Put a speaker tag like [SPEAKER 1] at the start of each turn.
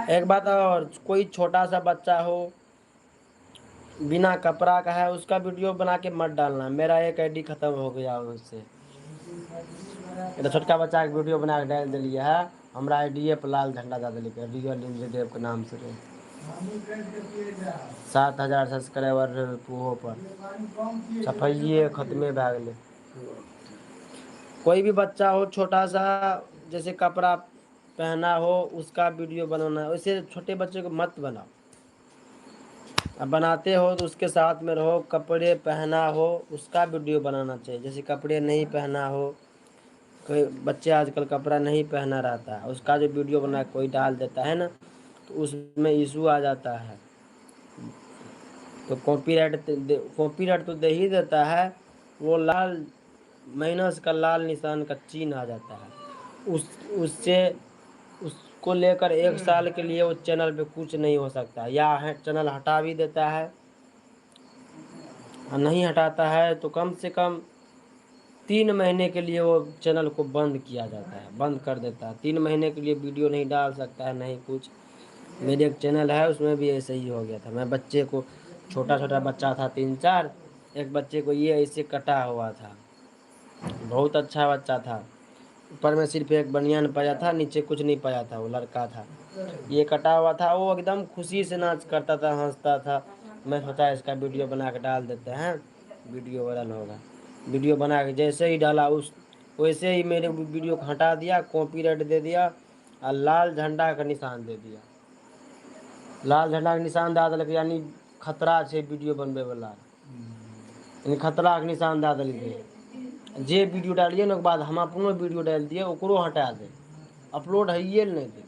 [SPEAKER 1] एक बात और, कोई छोटा सा बच्चा हो बिना कपड़ा का है, उसका वीडियो बना के मत डालना। मेरा एक आईडी खत्म हो गया उससे। तो छोटका बच्चा के वीडियो बना के डाल दिलिए है, हमारा आईडी पर लाल झंडा दे दिलिए रियल इंद्रदेव के नाम से रहे। 7,000 सब्सक्राइबर ओहो पर सफाइए खत्मे भए गेलै। कोई भी बच्चा हो छोटा सा, जैसे कपड़ा पहना हो उसका वीडियो बनाना है, वैसे छोटे बच्चे को मत बनाओ। अब बनाते हो तो उसके साथ में रहो, कपड़े पहना हो उसका वीडियो बनाना चाहिए। जैसे कपड़े नहीं पहना हो, कोई बच्चे आजकल कपड़ा नहीं पहना रहता है, उसका जो वीडियो बना कोई डाल देता है ना, तो उसमें इशू आ जाता है। तो कॉपीराइट तो दे ही देता है, वो लाल माइनस का लाल निशान का चिन्ह आ जाता है। उससे उसको लेकर 1 साल के लिए उस चैनल पे कुछ नहीं हो सकता, या चैनल हटा भी देता है। नहीं हटाता है तो कम से कम 3 महीने के लिए वो चैनल को बंद किया जाता है, बंद कर देता है। 3 महीने के लिए वीडियो नहीं डाल सकता है, नहीं कुछ। मेरे एक चैनल है उसमें भी ऐसे ही हो गया था। मैं बच्चे को, छोटा छोटा बच्चा था 3-4, एक बच्चे को ये ऐसे कटा हुआ था, बहुत अच्छा बच्चा था। ऊपर में सिर्फ एक बनियान पाया था, नीचे कुछ नहीं पाया था, वो लड़का था। ये कटा हुआ था, वो एकदम खुशी से नाच करता था, हंसता था। मैं सोचा इसका वीडियो बना के डाल देते हैं, वीडियो वायरल होगा। वीडियो बना के जैसे ही डाला, उस वैसे ही मेरे वीडियो को हटा दिया, कॉपीराइट दे दिया और लाल झंडा का निशान दे दिया। लाल झंडा के निशान दे दिलक, यानी खतरा छै वीडियो बनबे वाला, यानी खतरा के निशान दे दिलकै। जे वीडियो डालिए ने, ओकर बाद हम अपनो वीडियो डाल दिए, ओकरो हटा दे, अपलोड हइये नहीं दे।